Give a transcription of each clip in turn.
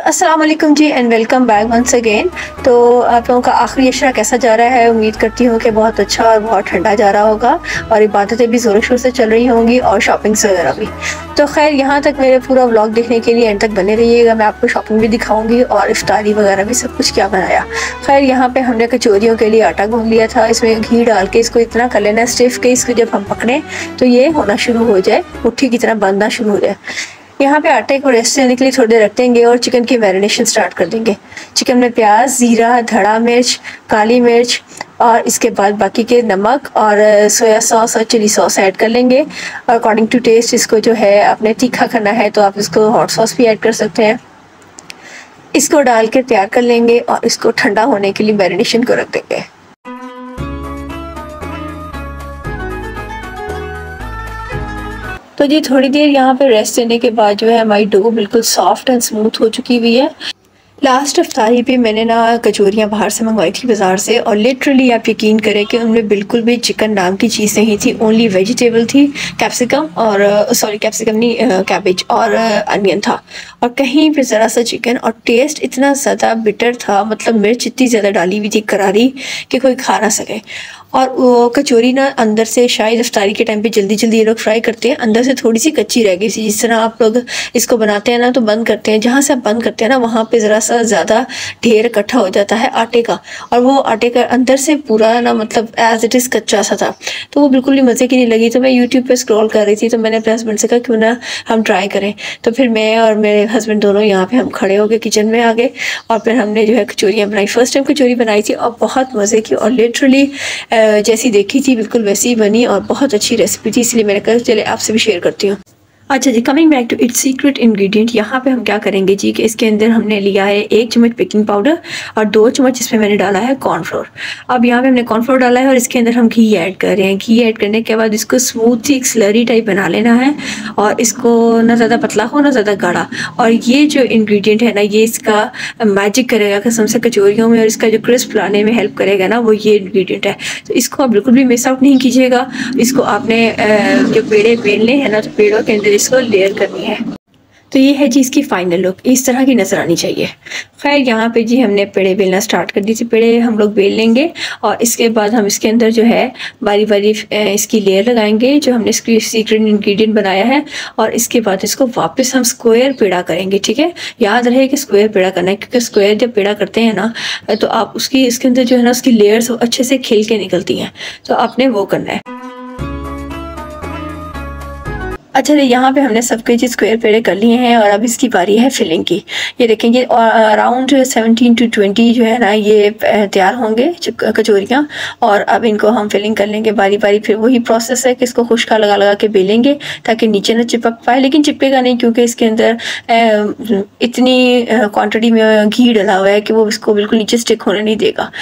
अस्सलाम वालेकुम जी and welcome back once again. तो आप लोगों का आखिरी अशरा कैसा जा रहा है? उम्मीद करती हूँ कि बहुत अच्छा और बहुत ठंडा जा रहा होगा और इबादतें भी ज़ोर शोर से चल रही होंगी और शॉपिंग्स वगैरह भी। तो खैर यहाँ तक मेरे पूरा व्लॉग देखने के लिए एंड तक बने रहिएगा। मैं आपको शॉपिंग भी दिखाऊंगी और इफ्तारी वगैरह भी सब कुछ क्या बनाया। खैर यहाँ पे हमने कचौरियों के लिए आटा गूंद लिया था। इसमें घी डाल के इसको इतना कर लेना स्टिफ के इसको जब हम पकड़ें तो ये होना शुरू हो जाए, मुट्ठी की तरह बनना शुरू हो जाए। यहाँ पे आटे को रेस्ट देने के लिए थोड़ी देर रख देंगे और चिकन की मैरिनेशन स्टार्ट कर देंगे। चिकन में प्याज, जीरा, धड़ा मिर्च, काली मिर्च और इसके बाद बाकी के नमक और सोया सॉस और चिली सॉस ऐड कर लेंगे और अकॉर्डिंग टू टेस्ट इसको जो है आपने तीखा करना है तो आप इसको हॉट सॉस भी ऐड कर सकते हैं। इसको डाल के तैयार कर लेंगे और इसको ठंडा होने के लिए मैरिनेशन को रख देंगे। तो जी थोड़ी देर यहाँ पे रेस्ट देने के बाद जो है हमारी डो बिल्कुल सॉफ्ट एंड स्मूथ हो चुकी हुई है। लास्ट इफ्तारी पे मैंने ना कचौरियाँ बाहर से मंगवाई थी बाज़ार से और लिटरली आप यकीन करें कि उनमें बिल्कुल भी चिकन नाम की चीज़ नहीं थी, ओनली वेजिटेबल थी। कैप्सिकम और कैप्सिकम नहीं कैबेज और अनियन था और कहीं पे ज़रा सा चिकन और टेस्ट इतना ज़्यादा बिटर था, मतलब मिर्च इतनी ज़्यादा डाली हुई थी करारी कि कोई खा ना सके। और वो कचौरी ना अंदर से शायद इफ्तारी के टाइम पे जल्दी जल्दी ये लोग फ्राई करते हैं, अंदर से थोड़ी सी कच्ची रह गई थी। जिस तरह आप लोग इसको बनाते हैं ना तो बंद करते हैं, जहाँ से आप बंद करते हैं ना वहाँ पे ज़रा सा ज़्यादा ढेर इकट्ठा हो जाता है आटे का और वो आटे का अंदर से पूरा ना मतलब एज इट इज़ कच्चा सा था, तो वो बिल्कुल भी मज़े की नहीं लगी। तो मैं यूट्यूब पर स्क्रॉल कर रही थी तो मैंने अपने हस्बैंड से कहा क्यों ना हम ट्राई करें। तो फिर मैं और मेरे हस्बैंड दोनों यहाँ पर हम खड़े हो गए, किचन में आ गए और फिर हमने जो है कचौरियाँ बनाई। फर्स्ट टाइम कचौरी बनाई थी और बहुत मज़े की और लिटरली जैसी देखी थी बिल्कुल वैसी ही बनी और बहुत अच्छी रेसिपी थी, इसलिए मैंने कहा चले आपसे भी शेयर करती हूँ। अच्छा जी, coming back to its secret ingredient. यहाँ पे हम क्या करेंगे जी कि इसके अंदर हमने लिया है 1 चम्मच बेकिंग पाउडर और 2 चम्मच इसमें मैंने डाला है कॉर्नफ्लोर। अब यहाँ पे हमने कॉर्नफ्लोर डाला है और इसके अंदर हम घी ऐड कर रहे हैं। घी ऐड करने के बाद इसको स्मूथ सी एक स्लरी टाइप बना लेना है और इसको ना ज़्यादा पतला हो ना ज़्यादा गाढ़ा। और ये जो इंग्रेडिएंट है ना ये इसका मैजिक करेगा कसम से कचौरियों में और इसका जो क्रिस्प लाने में हेल्प करेगा ना वो ये इंग्रेडिएंट है। तो इसको आप बिल्कुल भी मिस आउट नहीं कीजिएगा। इसको आपने जो पेड़े बेलने हैं ना तो पेड़ों के अंदर इसको लेयर करनी है। तो ये है जी इसकी फाइनल लुक, इस तरह की नज़र आनी चाहिए। खैर यहाँ पे जी हमने पेड़े बेलना स्टार्ट कर दी थी, पेड़े हम लोग बेल लेंगे और इसके बाद हम इसके अंदर जो है बारी बारी इसकी लेयर लगाएंगे जो हमने इसकी सीक्रेट इंग्रेडिएंट बनाया है और इसके बाद इसको वापस हम स्क्वायर पेड़ा करेंगे। ठीक है, याद रहे कि स्क्वायर पेड़ा करना है क्योंकि स्क्वायर जब पेड़ा करते हैं ना तो आप उसकी इसके अंदर जो है ना उसकी लेयर्स अच्छे से खिल के निकलती हैं, तो आपने वो करना है। अच्छा, यहाँ पे हमने सब कुछ स्क्वायर पेड़े कर लिए हैं और अब इसकी बारी है फिलिंग की। ये देखेंगे अराउंड 17 to 20 जो है ना ये तैयार होंगे कचौरियाँ और अब इनको हम फिलिंग कर लेंगे बारी बारी। फिर वही प्रोसेस है कि इसको खुश्का लगा लगा के बेलेंगे ताकि नीचे ना चिपक पाए, लेकिन चिपकेगा नहीं क्योंकि इसके अंदर इतनी क्वांटिटी में घी डला हुआ है कि वो इसको बिल्कुल नीचे स्टिक होने नहीं देगा।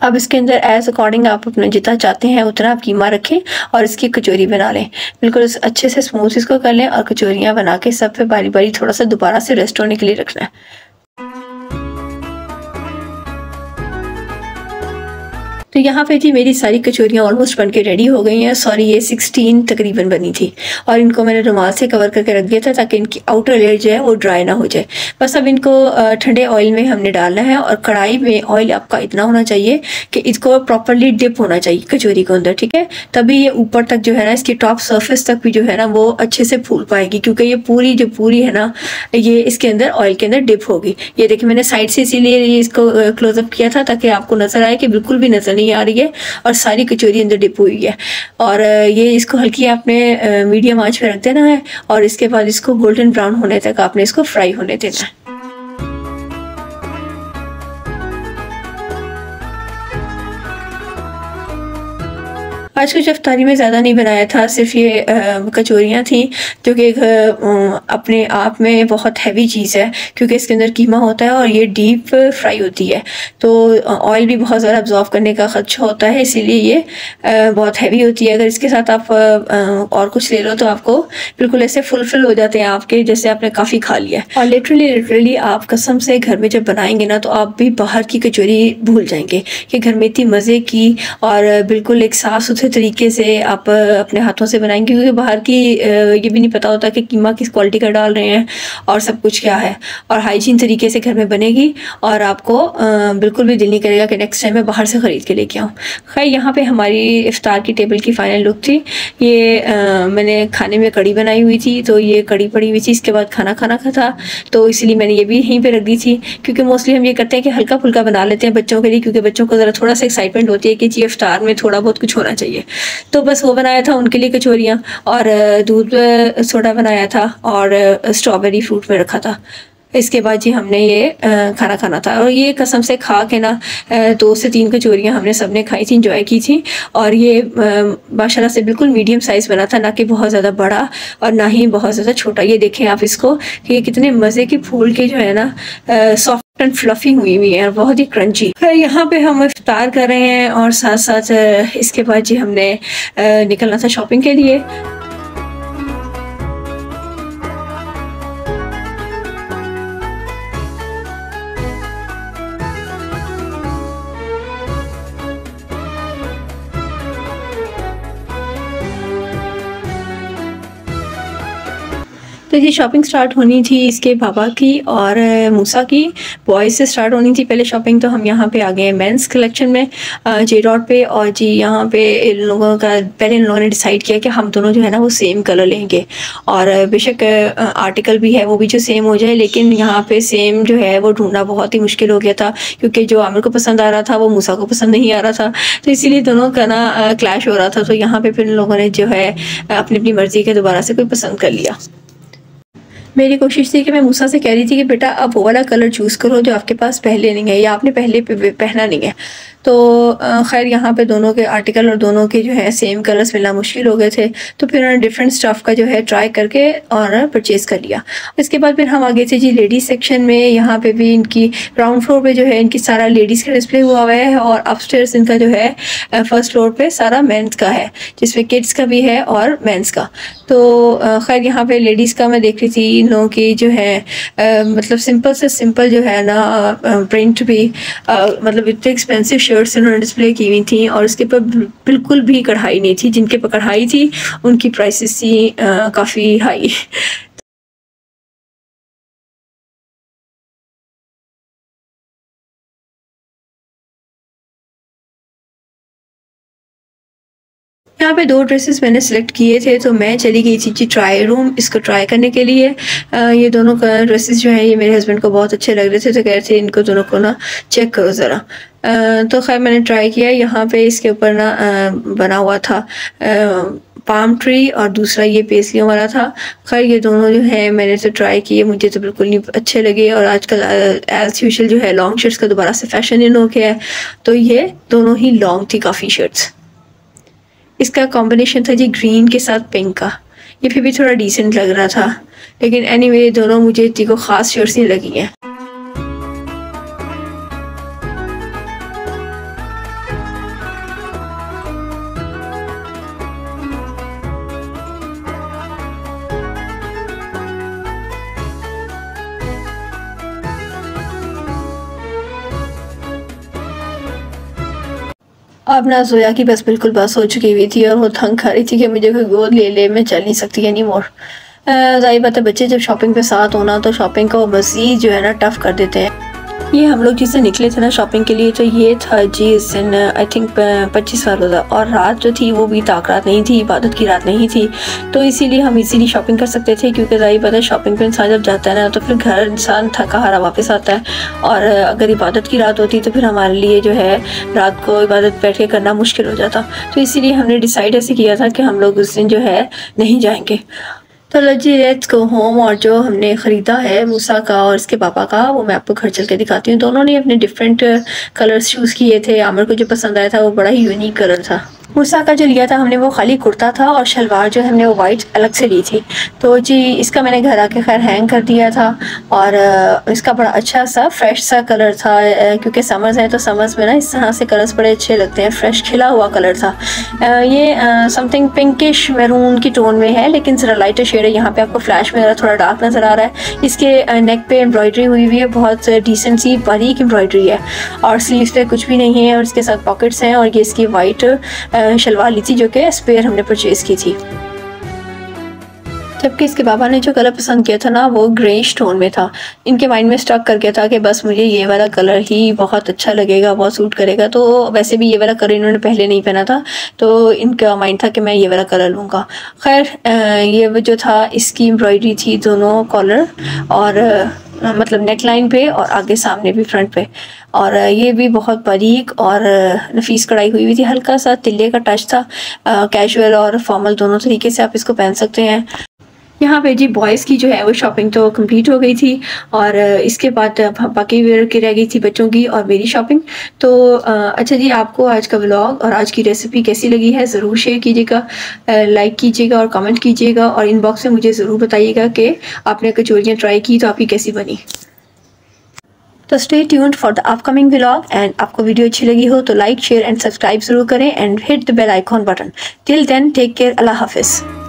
अब इसके अंदर एज अकॉर्डिंग आप अपने जितना चाहते हैं उतना आप कीमा रखें और इसकी कचौरी बना लें। बिल्कुल अच्छे से स्मूथ इसको कर लें और कचौरियाँ बना के सब पे बारी बारी थोड़ा सा दोबारा से रेस्ट होने के लिए रखना है। तो यहाँ पे जी मेरी सारी कचौरियाँ ऑलमोस्ट बन के रेडी हो गई हैं। सॉरी, ये 16 तकरीबन बनी थी और इनको मैंने रुमाल से कवर करके रख दिया था ताकि इनकी आउटर लेयर जो है वो ड्राई ना हो जाए। बस अब इनको ठंडे ऑयल में हमने डालना है और कढ़ाई में ऑयल आपका इतना होना चाहिए कि इसको प्रॉपरली डिप होना चाहिए कचौरी के अंदर। ठीक है, तभी ये ऊपर तक जो है ना इसकी टॉप सर्फेस तक भी जो है ना वो अच्छे से फूल पाएगी क्योंकि ये पूरी है ना ये इसके अंदर ऑयल के अंदर डिप होगी। ये देखिए मैंने साइड से इसीलिए इसको क्लोजअप किया था ताकि आपको नजर आए कि बिल्कुल भी नजर आ रही है और सारी कचौरी अंदर डिप हुई है। और ये इसको हल्की आपने मीडियम आंच पे रख देना है और इसके बाद इसको गोल्डन ब्राउन होने तक आपने इसको फ्राई होने देना है। आज कुछ इफ्तारी में ज़्यादा नहीं बनाया था, सिर्फ ये कचौरियाँ थी जो कि अपने आप में बहुत हैवी चीज़ है क्योंकि इसके अंदर कीमा होता है और ये डीप फ्राई होती है तो ऑयल भी बहुत ज़्यादा अब्जॉर्व करने का खदशा होता है, इसीलिए ये बहुत हैवी होती है। अगर इसके साथ आप और कुछ ले लो तो आपको बिल्कुल ऐसे फुलफिल हो जाते हैं आपके जैसे आपने काफ़ी खा लिया है। और लिटरली आप कसम से घर में जब बनाएंगे ना तो आप भी बाहर की कचौरी भूल जाएंगे कि घर में इतनी मज़े की और बिल्कुल एक साफ़ सुथरे तरीके से आप अपने हाथों से बनाएंगे, क्योंकि बाहर की ये भी नहीं पता होता कि कीमा किस क्वालिटी का डाल रहे हैं और सब कुछ क्या है, और हाइजीन तरीके से घर में बनेगी और आपको बिल्कुल भी दिल नहीं करेगा कि नेक्स्ट टाइम मैं बाहर से ख़रीद के लेके आऊँ। खैर यहाँ पे हमारी इफ्तार की टेबल की फ़ाइनल लुक थी। ये मैंने खाने में कड़ी बनाई हुई थी, तो ये कड़ी पड़ी हुई थी, इसके बाद खाना खाना का था, तो इसलिए मैंने ये भी यहीं पे रख दी थी। क्योंकि मोस्टली हम ये करते हैं कि हल्का फुल्का बना लेते हैं बच्चों के लिए, क्योंकि बच्चों को ज़रा थोड़ा सा एक्साइटमेंट होती है कि जी इफ्तार में थोड़ा बहुत कुछ होना चाहिए। तो बस वो बनाया था उनके लिए कचौरियाँ, और दूध सोडा बनाया था, और स्ट्रॉबेरी फ्रूट में रखा था। इसके बाद जी हमने ये खाना खाना था, और ये कसम से खा के ना 2 से 3 कचौरियाँ हमने सबने खाई थी, इंजॉय की थी। और ये माशाल्लाह से बिल्कुल मीडियम साइज़ बना था, ना कि बहुत ज़्यादा बड़ा और ना ही बहुत ज़्यादा छोटा। ये देखें आप इसको कि ये कितने मज़े के फूल के जो है ना सॉफ्ट एंड फ्लफी हुई हुई है, और बहुत ही क्रंची। यहाँ पे हम इफ्तार कर रहे हैं, और साथ साथ इसके बाद जी हमने निकलना था शॉपिंग के लिए। तो ये शॉपिंग स्टार्ट होनी थी इसके पापा की और मूसा की, बॉयज़ से स्टार्ट होनी थी पहले शॉपिंग। तो हम यहाँ पे आ गए हैं मेंस कलेक्शन में जे डॉट पे, और जी यहाँ पे इन लोगों का पहले इन लोगों ने डिसाइड किया कि हम दोनों जो है ना वो सेम कलर लेंगे, और बेशक आर्टिकल भी है वो भी जो सेम हो जाए, लेकिन यहाँ पे सेम जो है वो ढूंढना बहुत ही मुश्किल हो गया था, क्योंकि जो आमिर को पसंद आ रहा था वो मूसा को पसंद नहीं आ रहा था। तो इसीलिए दोनों का ना क्लैश हो रहा था। तो यहाँ पे फिर इन लोगों ने जो है अपनी अपनी मर्ज़ी के दोबारा से कोई पसंद कर लिया। मेरी कोशिश थी कि मैं मूसा से कह रही थी कि बेटा आप वो वाला कलर चूज़ करो जो आपके पास पहले नहीं है, या आपने पहले पहना नहीं है। तो खैर यहाँ पे दोनों के आर्टिकल और दोनों के जो है सेम कलर्स मिलना मुश्किल हो गए थे, तो फिर उन्होंने डिफरेंट स्टफ़ का जो है ट्राई करके और परचेज़ कर लिया। इसके बाद फिर हम आगे थे जी लेडीज़ सेक्शन में। यहाँ पे भी इनकी ग्राउंड फ्लोर पे जो है इनकी सारा लेडीज़ का डिस्प्ले हुआ हुआ है, और अपस्टेयर्स इनका जो है फर्स्ट फ्लोर पे सारा मेंस का है, जिसमें किड्स का भी है और मेंस का। तो खैर यहाँ पे लेडीज़ का मैं देख रही थी इन लोगों की जो है मतलब सिंपल से सिंपल जो है ना प्रिंट भी मतलब इतने एक्सपेंसिव शर्ट्स इन्होंने डिस्प्ले की हुई थी, और उसके ऊपर बिल्कुल भी कढ़ाई नहीं थी। जिनके ऊपर कढ़ाई थी उनकी प्राइसेस थी काफ़ी हाई। यहाँ पे 2 ड्रेसेस मैंने सेलेक्ट किए थे, तो मैं चली गई थी जी ट्राई रूम इसको ट्राई करने के लिए। ये दोनों का ड्रेसेस जो हैं ये मेरे हस्बैंड को बहुत अच्छे लग रहे थे, तो कह रहे थे इनको दोनों को ना चेक करो ज़रा। तो खैर मैंने ट्राई किया। यहाँ पे इसके ऊपर ना बना हुआ था पाम ट्री, और दूसरा ये पेस्लियों वाला था। खैर ये दोनों जो है मैंने तो ट्राई किए, मुझे तो बिल्कुल नहीं अच्छे लगे। और आजकल एज यूजुअल जो है लॉन्ग शर्ट्स का दोबारा से फैशन इन हो गया है, तो ये दोनों ही लॉन्ग थी काफ़ी शर्ट्स। इसका कॉम्बिनेशन था जी ग्रीन के साथ पिंक का, ये फिर भी थोड़ा डिसेंट लग रहा था, लेकिन एनीवे दोनों मुझे इतनी को ख़ास शर्ट्स नहीं लगी हैं। अब ना जोया की बस बिल्कुल बस हो चुकी हुई थी, और वो थंग खा रही थी कि मुझे कोई गोद ले ले, मैं चल नहीं सकती एनी मोर। ज़ाहिर बात है बच्चे जब शॉपिंग पे साथ होना तो शॉपिंग को मज़ीद जो है ना टफ़ कर देते हैं। ये हम लोग जिससे निकले थे ना शॉपिंग के लिए, तो ये था जी इस दिन आई थिंक 25वां रोज़ा, और रात जो थी वो भी ताक रात नहीं थी, इबादत की रात नहीं थी। तो इसीलिए हम इजीली शॉपिंग कर सकते थे, क्योंकि ज़ाहिर बात है शॉपिंग पे इंसान जब जाता है ना तो फिर घर इंसान थका हारा वापस आता है, और अगर इबादत की रात होती तो फिर हमारे लिए जो है रात को इबादत बैठ के करना मुश्किल हो जाता। तो इसीलिए हमने डिसाइड ऐसे किया था कि हम लोग उस दिन जो है नहीं जाएंगे। तो जी लेट्स गो होम, और जो हमने ख़रीदा है मूसा का और इसके पापा का वो मैं आपको घर चल के दिखाती हूँ। दोनों ने अपने डिफरेंट कलर्स चूज़ किए थे। आमिर को जो पसंद आया था वो बड़ा ही यूनिक कलर था। मूसा का जो लिया था हमने वो खाली कुर्ता था, और शलवार जो हमने वो वाइट अलग से ली थी। तो जी इसका मैंने घर आके खैर हैंग कर दिया था, और इसका बड़ा अच्छा सा फ्रेश सा कलर था, क्योंकि समर्स है तो समर्स में ना इस तरह से कलर्स बड़े अच्छे लगते हैं। फ्रेश खिला हुआ कलर था। ये समथिंग पिंकिश मैरून की टोन में है, लेकिन ज़रा लाइटर शेड है। यहाँ पे आपको फ्लैश में ज़रा थोड़ा डार्क नज़र आ रहा है। इसके नेक पे एम्ब्रॉयडरी हुई हुई है, बहुत डिसेंट सी बारीक एम्ब्रॉयडरी है, और स्लीव्स पे कुछ भी नहीं है, और इसके साथ पॉकेट्स हैं, और ये इसकी वाइट शलवार ली थी जो कि स्पेयर हमने परचेज़ की थी। जबकि इसके पापा ने जो कलर पसंद किया था ना वो ग्रेइश टोन में था। इनके माइंड में स्टक कर गया था कि बस मुझे ये वाला कलर ही बहुत अच्छा लगेगा, बहुत सूट करेगा। तो वैसे भी ये वाला कलर इन्होंने पहले नहीं पहना था, तो इनका माइंड था कि मैं ये वाला कलर लूँगा। खैर ये जो था इसकी एम्ब्रॉयडरी थी दोनों कॉलर और मतलब नेक लाइन पे और आगे सामने भी फ्रंट पे, और ये भी बहुत बारीक और नफीस कढ़ाई हुई थी। हल्का सा तिल्ले का टच था। कैजुअल और फॉर्मल दोनों तरीके से आप इसको पहन सकते हैं। यहाँ पे जी बॉयज़ की जो है वो शॉपिंग तो कंप्लीट हो गई थी और इसके बाद बाकी वेयर की रह गई थी बच्चों की और मेरी शॉपिंग। तो अच्छा जी, आपको आज का व्लॉग और आज की रेसिपी कैसी लगी है ज़रूर शेयर कीजिएगा, लाइक कीजिएगा और कमेंट कीजिएगा, और इनबॉक्स में मुझे ज़रूर बताइएगा कि आपने कचौरियाँ ट्राई की तो आपकी कैसी बनी। तो stay tuned for the upcoming vlog, and आपको वीडियो अच्छी लगी हो तो लाइक शेयर एंड सब्सक्राइब ज़रूर करें and hit the bell icon button. Till then take care, अल्लाह हाफिज़।